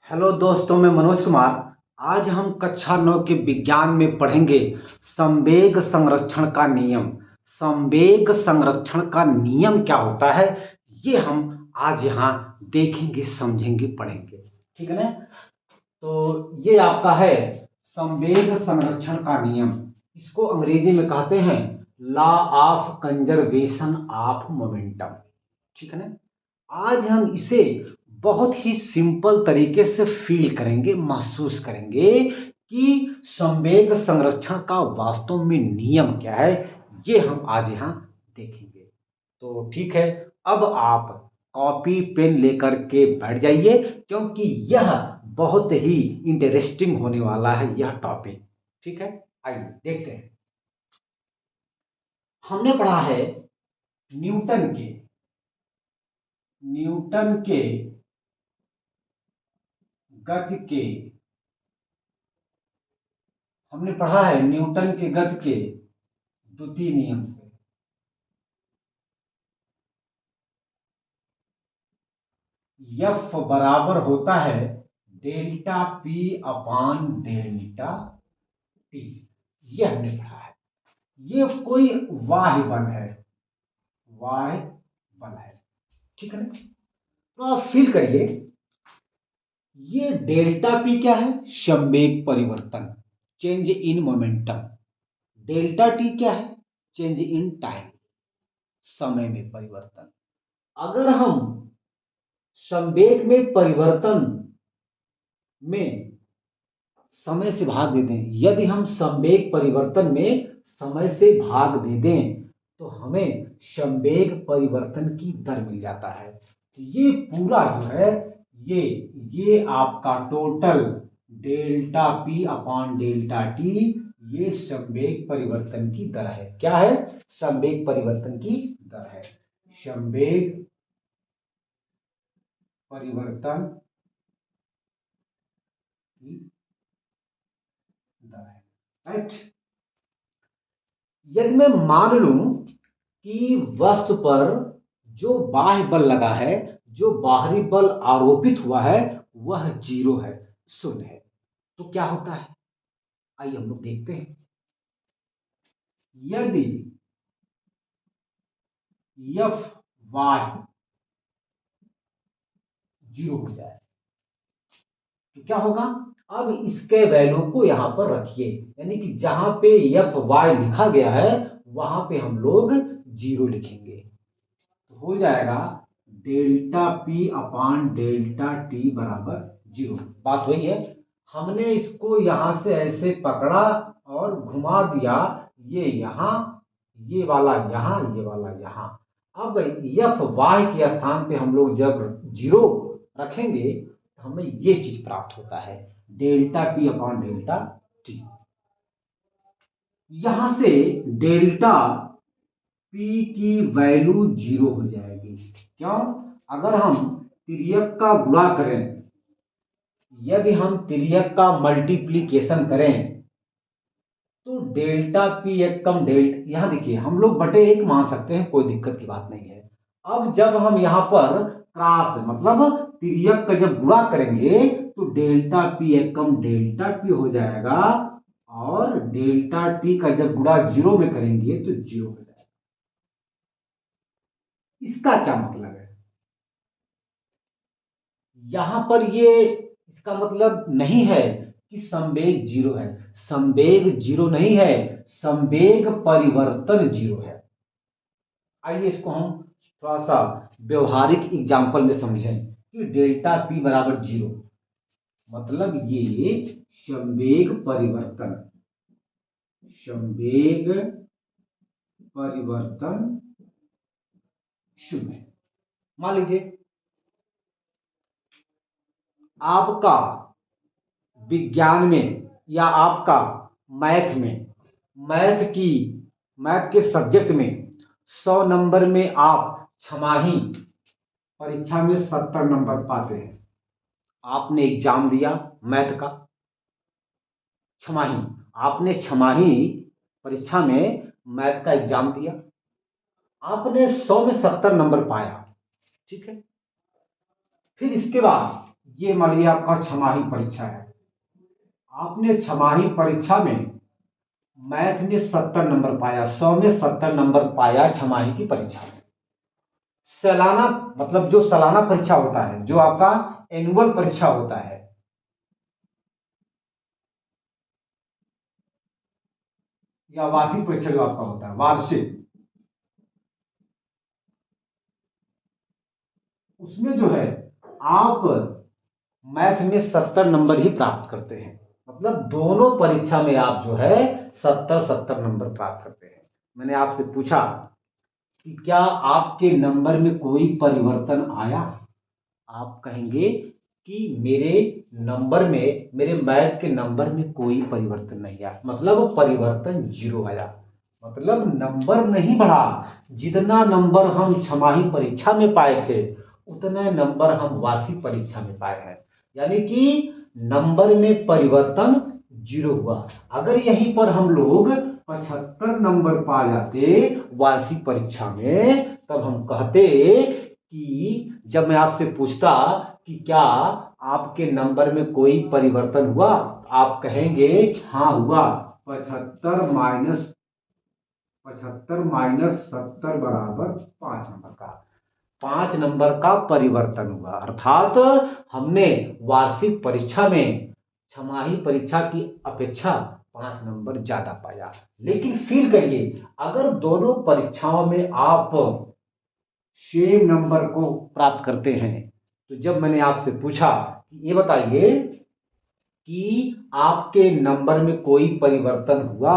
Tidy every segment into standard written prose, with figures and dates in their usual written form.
Hello दोस्तों, मैं मनोज कुमार। आज हम कक्षा 9 के विज्ञान में पढ़ेंगे संवेग संरक्षण का नियम। संवेग संरक्षण का नियम क्या होता है, ये हम आज यहाँ देखेंगे, समझेंगे, पढ़ेंगे। ठीक है ना? तो ये आपका है संवेग संरक्षण का नियम। इसको अंग्रेजी में कहते हैं law of conservation of momentum. ठीक है ना? आज हम इसे बहुत ही सिंपल तरीके से फील करेंगे, महसूस करेंगे कि संवेग संरक्षण का वास्तव में नियम क्या है। ये हम आज यहाँ देखेंगे। तो ठीक है, अब आप कॉपी पेन लेकर के बैठ जाइए, क्योंकि यह बहुत ही इंटरेस्टिंग होने वाला है यह टॉपिक। ठीक है, आइए देखते हैं। हमने पढ़ा है न्यूटन के न्यूटन के गति के हमने पढ़ा है न्यूटन के गति के द्वितीय नियम से। एफ बराबर होता है डेल्टा पी अपान डेल्टा टी। ये हमने पढ़ा है। ये कोई बाह्य बल है, बाह्य बल है। ठीक है ना? तो आप फील करिए, ये डेल्टा पी क्या है? संवेग परिवर्तन, change in momentum. Delta t क्या है? चेंज इन टाइम, समय में परिवर्तन। अगर हम संवेग में परिवर्तन में समय से भाग दे दें, यदि हम संवेग परिवर्तन में समय से भाग दे दें, तो हमें संवेग परिवर्तन की दर मिल जाता है। तो ये पूरा जो है, ये आपका टोटल डेल्टा पी अपान डेल्टा टी, ये संवेग परिवर्तन की दर है। क्या है? संवेग परिवर्तन की दर है। संवेग परिवर्तन की दर है। राइट? यदि मैं मान लूं कि वस्तु पर जो बाह्य बल लगा है, जो बाहरी बल आरोपित हुआ है, वह जीरो है, शून्य है, तो क्या होता है? आइए हम लोग देखते हैं। यदि एफ वाई जीरो हो जाए तो क्या होगा? अब इसके वैल्यू को यहां पर रखिए, यानी कि जहां पे एफ वाई लिखा गया है वहां पे हम लोग जीरो लिखेंगे। तो हो जाएगा डेल्टा पी अपान डेल्टा टी बराबर जीरो। बात वही है, हमने इसको यहां से ऐसे पकड़ा और घुमा दिया, ये यहां, ये वाला यहां, ये वाला यहां। अब एफ वाई के स्थान पे हम लोग जब जीरो रखेंगे तो हमें ये चीज प्राप्त होता है, delta p upon delta T. यहां से डेल्टा पी की वैल्यू जीरो हो जाएगी। क्यों? अगर हम तिर्यक का गुणा करें, यदि हम तिर्यक का मल्टीप्लीकेशन करें, तो डेल्टा पी एक कम डेल्टा, यहां देखिए हम लोग बटे एक मान सकते हैं, कोई दिक्कत की बात नहीं है। अब जब हम यहां पर क्रॉस मतलब तिर्यक का जब गुणा करेंगे तो डेल्टा पी एक कम डेल्टा पी हो जाएगा, और डेल्टा टी का जब गुणा जीरो में करेंगे तो जीरो हो जाएगा। इसका क्या मतलब है? यहां पर ये इसका मतलब नहीं है कि संवेग जीरो है। संवेग जीरो नहीं है, संवेग परिवर्तन जीरो है। आइए इसको हम थोड़ा सा व्यवहारिक एग्जांपल में समझें कि डेल्टा पी बराबर जीरो मतलब ये संवेग परिवर्तन, संवेग परिवर्तन शून्य है। मान लीजिए आपका विज्ञान में या आपका मैथ की मैथ के सब्जेक्ट में 100 नंबर में आप छमाही परीक्षा में 70 नंबर पाते हैं। आपने एग्जाम दिया मैथ का, छमाही, आपने छमाही परीक्षा में मैथ का एग्जाम दिया, आपने 100 में 70 नंबर पाया। ठीक है? फिर इसके बाद ये मान लीजिए आपका छमाही परीक्षा है, आपने छमाही परीक्षा में मैथ में 70 नंबर पाया, 100 में 70 नंबर पाया छमाही की परीक्षा में। सालाना मतलब जो सालाना परीक्षा होता है, जो आपका एनुअल परीक्षा होता है, या वार्षिक परीक्षा जो आपका होता है वार्षिक, उसमें जो है आप मैथ में 70 नंबर ही प्राप्त करते हैं। मतलब दोनों परीक्षा में आप जो है 70-70 नंबर प्राप्त करते हैं। मैंने आपसे पूछा कि क्या आपके नंबर में कोई परिवर्तन आया? आप कहेंगे कि मेरे नंबर में, मेरे मैथ के नंबर में कोई परिवर्तन नहीं आया, मतलब परिवर्तन 0 आया, मतलब नंबर नहीं बढ़ा। जितना नंबर हम छमाही परीक्षा में पाए थे उतने नंबर हम वार्षिक परीक्षा में पाए हैं, यानी कि नंबर में परिवर्तन 0 हुआ। अगर यहीं पर हम लोग 75 नंबर पा जाते वार्षिक परीक्षा में, तब हम कहते कि जब मैं आपसे पूछता कि क्या आपके नंबर में कोई परिवर्तन हुआ, आप कहेंगे हाँ हुआ, 75 माइनस 70 बराबर 5 नंबर का, 5 नंबर का परिवर्तन हुआ। अर्थात हमने वार्षिक परीक्षा में छमाही परीक्षा की अपेक्षा 5 नंबर ज्यादा पाया। लेकिन फील करिए, अगर दोनों परीक्षाओं में आप सेम नंबर को प्राप्त करते हैं, तो जब मैंने आपसे पूछा कि ये बताइए कि आपके नंबर में कोई परिवर्तन हुआ,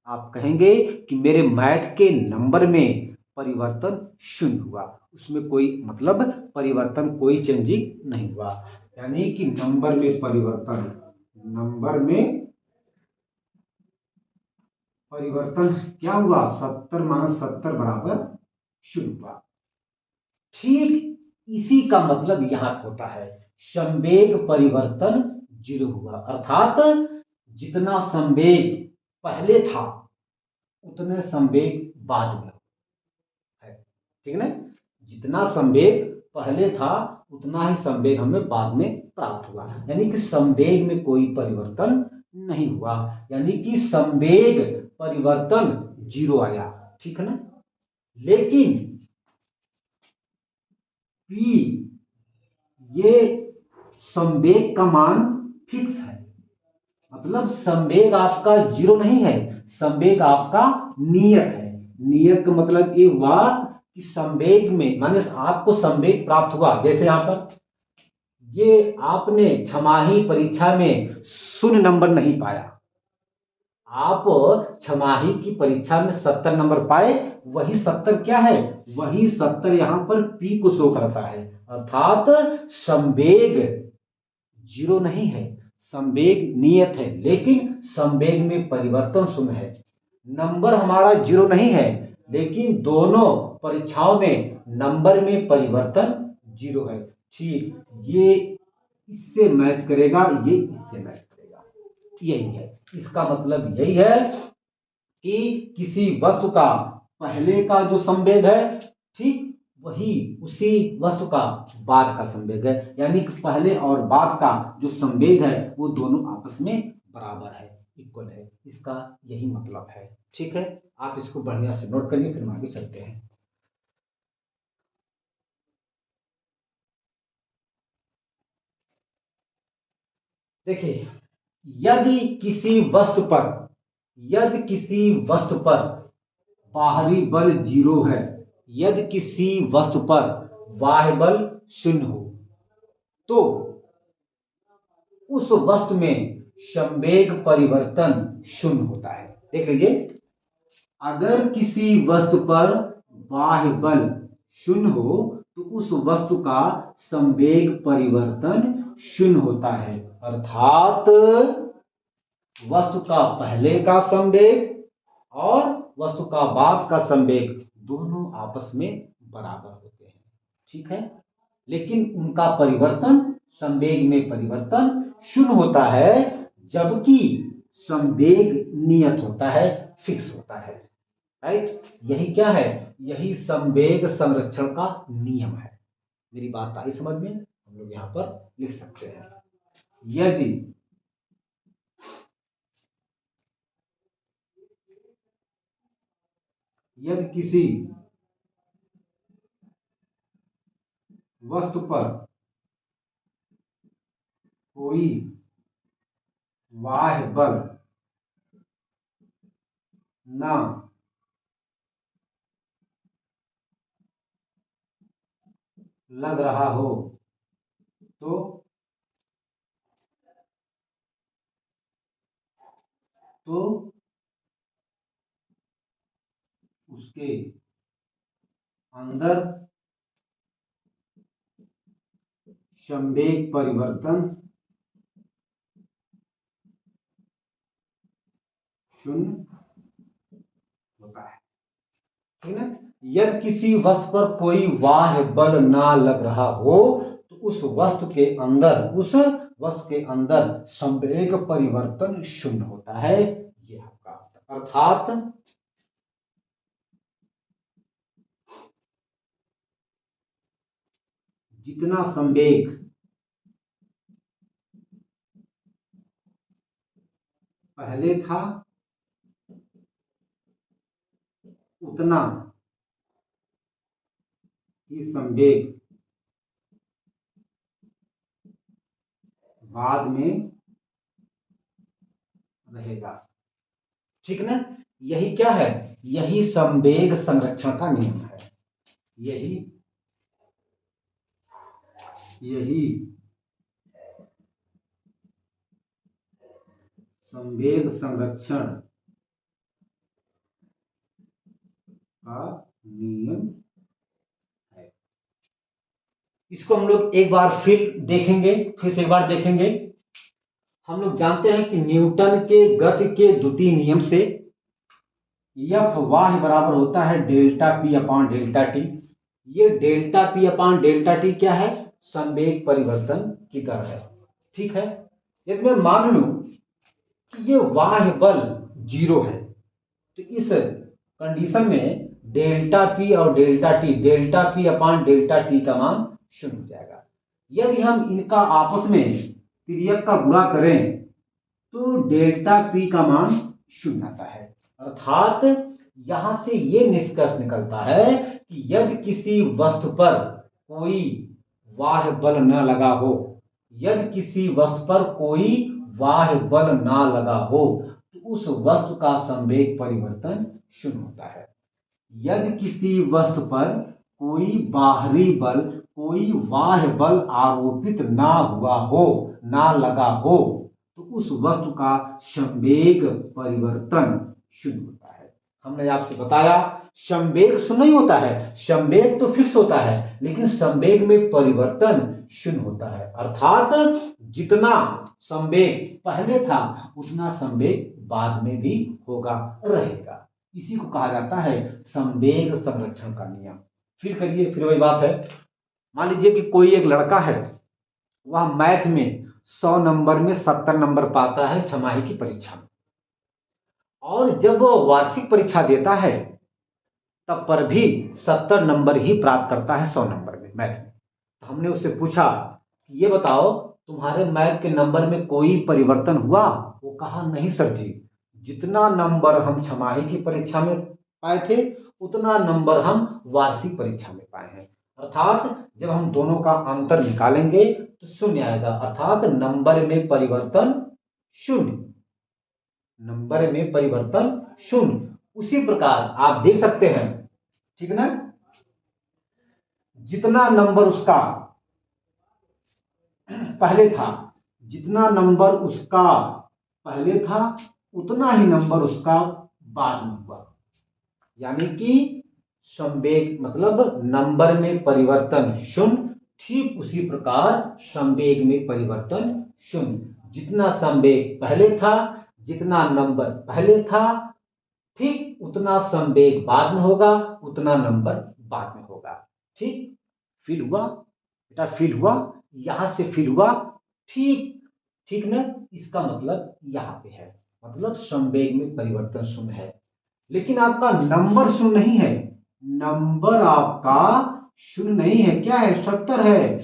आप कहेंगे कि मेरे मैथ के नंबर में परिवर्तन 0 हुआ, उसमें कोई मतलब परिवर्तन, कोई चेंजिंग नहीं हुआ। यानी कि नंबर में परिवर्तन, नंबर में परिवर्तन क्या हुआ? 70 माइनस 70 बराबर 0 हुआ। ठीक इसी का मतलब यहां होता है, संवेग परिवर्तन 0 हुआ, अर्थात जितना संवेग पहले था उतने संवेग बाद में है, ठीक है ना? जितना संवेग पहले था उतना ही संवेग हमें बाद में प्राप्त हुआ, यानी कि संवेग में कोई परिवर्तन नहीं हुआ, यानी कि संवेग परिवर्तन 0 आया, ठीक है ना? लेकिन P, ये संवेग का मान फिक्स है, मतलब संवेग आपका 0 नहीं है, संवेग आपका नियत है। नियत का मतलब ये हुआ कि संवेग में माने आपको संवेग प्राप्त हुआ, जैसे यहां पर ये आपने छमाही परीक्षा में 0 नंबर नहीं पाया, आप छमाही की परीक्षा में 70 नंबर पाए, वही 70 क्या है? वही 70 यहां पर P को शो करता है, अर्थात संवेग 0 नहीं है, संवेग नियत है, लेकिन संवेग में परिवर्तन 0 है। नंबर हमारा 0 नहीं है, लेकिन दोनों परीक्षाओं में नंबर में परिवर्तन 0 है। ठीक, ये इससे मैच करेगा, ये इससे मैच करेगा, यही है इसका मतलब। यही है कि किसी वस्तु का पहले का जो संवेग है, ठीक वही उसी वस्तु का बाद का संवेग है, यानी कि पहले और बाद का जो संवेग है वो दोनों आपस में बराबर है, इक्वल है, इसका यही मतलब है। ठीक है, आप इसको बढ़िया से नोट करिए, फिर हम आगे चलते हैं। देखिए, यदि किसी वस्तु पर, यदि किसी वस्तु पर बाहरी बल 0 है, यदि किसी वस्तु पर बाह्य बल 0 हो, तो उस वस्तु में संवेग परिवर्तन 0 होता है। देख लीजिए, अगर किसी वस्तु पर बाह्य बल 0 हो तो उस वस्तु का संवेग परिवर्तन 0 होता है, अर्थात वस्तु का पहले का संवेग और वस्तु का बाद का संवेग दोनों आपस में बराबर होते हैं। ठीक है, लेकिन उनका परिवर्तन, संवेग में परिवर्तन 0 होता है, जबकि संवेग नियत होता है, फिक्स होता है। राइट, यही क्या है? यही संवेग संरक्षण का नियम है। मेरी बात आई समझ में? हम लोग यहां पर लिख सकते हैं। यदि यदि किसी वस्तु पर कोई बाह्य बल न लग रहा हो तो उसके अंदर संवेग परिवर्तन शून्य होता है। ठीक है। यदि किसी वस्तु पर कोई बाह्य बल ना लग रहा हो तो उस वस्तु के अंदर संवेग परिवर्तन शून्य होता है। ये आपका अर्थात जितना संवेग पहले था उतना ही संवेग बाद में रहेगा। ठीक ना। यही क्या है, यही संवेग संरक्षण का नियम है। यही संवेग संरक्षण का नियम है। इसको हम लोग एक बार फिर से एक बार देखेंगे। हम लोग जानते हैं कि न्यूटन के गति के द्वितीय नियम से एफ वाह्य बराबर होता है delta p upon delta t. ये delta p upon delta t क्या है, संवेग परिवर्तन की तरह है। ठीक है। यदि मैं मान लूं कि ये बाह्य बल 0 है तो इस कंडीशन में डेल्टा पी और delta p upon delta T का मान 0 हो जाएगा। यदि हम इनका आपस में तिर्यक का गुणा करें तो डेल्टा पी का मान 0 आता है। अर्थात यहां से यह निष्कर्ष निकलता है कि यदि किसी वस्तु पर कोई बाह्य बल न लगा हो, तो उस वस्तु का संवेग परिवर्तन 0 होता है। यदि किसी वस्तु पर कोई बाह्य बल आरोपित ना लगा हो तो उस वस्तु का संवेग परिवर्तन 0 होता है। हमने आपसे बताया संवेग 0 नहीं होता है, संवेग तो फिक्स होता है, लेकिन संवेग में परिवर्तन 0 होता है। अर्थात जितना संवेग पहले था उतना संवेग बाद में भी रहेगा। इसी को कहा जाता है संवेग संरक्षण का नियम। फिर वही बात है। मान लीजिए कि कोई एक लड़का है, वह मैथ में 100 नंबर में 70 नंबर पाता है छमाही की परीक्षा में, और जब वो वार्षिक परीक्षा देता है तब पर भी 70 नंबर ही प्राप्त करता है 100 नंबर में मैथ में। तो हमने उससे पूछा ये बताओ तुम्हारे मैथ के नंबर में कोई परिवर्तन हुआ? वो कहा नहीं सर जी, जितना नंबर हम छमाही की परीक्षा में पाए थे उतना नंबर हम वार्षिक परीक्षा में पाए हैं। अर्थात जब हम दोनों का अंतर निकालेंगे तो 0 आएगा। अर्थात नंबर में परिवर्तन 0। उसी प्रकार आप देख सकते हैं, ठीक ना, जितना नंबर उसका पहले था उतना ही नंबर उसका बाद में हुआ। यानी कि संवेग मतलब नंबर में परिवर्तन 0, ठीक उसी प्रकार संवेग में परिवर्तन 0। जितना संवेग पहले था, जितना नंबर पहले था, ठीक उतना संवेग बाद में होगा, उतना नंबर बाद में होगा। ठीक, फील हुआ बेटा? फील हुआ? यहां से फील हुआ? ठीक ना। इसका मतलब यहां पे है, मतलब संवेग में परिवर्तन 0 है, लेकिन आपका नंबर 0 नहीं है। नंबर आपका 0 नहीं है, क्या है? 70 है।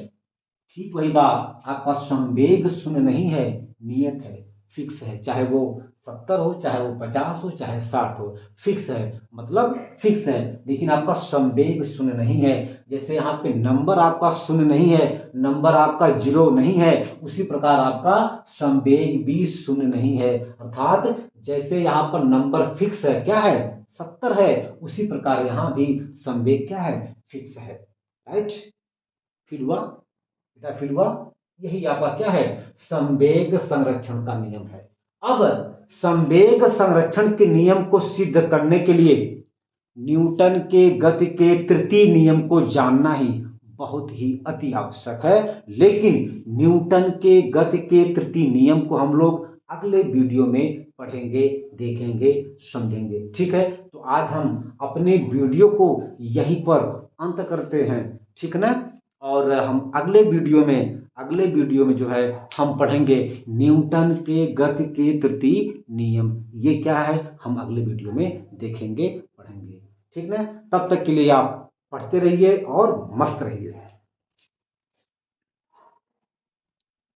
ठीक वही बात, आपका संवेग शून्य नहीं है, नियत है, फिक्स है, चाहे वो 70 हो, चाहे वो 50 हो, चाहे 60 हो, फिक्स है, मतलब फिक्स है। लेकिन आपका संवेग शून्य नहीं है। जैसे यहाँ पे नंबर आपका शून्य नहीं है, नंबर आपका 0 नहीं है, उसी प्रकार आपका संवेग भी शून्य नहीं है। अर्थात जैसे यहाँ पर नंबर फिक्स है, क्या है, 70 है, उसी प्रकार यहाँ भी संवेग क्या है, फिक्स है। राइट, फिर हुआ बेटा, फिर हुआ। यही आपका क्या है, संवेग संरक्षण का नियम है। अब संवेग संरक्षण के नियम को सिद्ध करने के लिए न्यूटन के गति के तृतीय नियम को जानना ही बहुत ही अति आवश्यक है। लेकिन न्यूटन के गति के तृतीय नियम को हम लोग अगले वीडियो में पढ़ेंगे, देखेंगे, समझेंगे। ठीक है, तो आज हम अपने वीडियो को यहीं पर अंत करते हैं, ठीक ना। और हम अगले वीडियो में जो है हम पढ़ेंगे न्यूटन के गति के तृतीय नियम। ये क्या है, हम अगले वीडियो में देखेंगे, पढ़ेंगे। ठीक ना, तब तक के लिए आप पढ़ते रहिए और मस्त रहिए।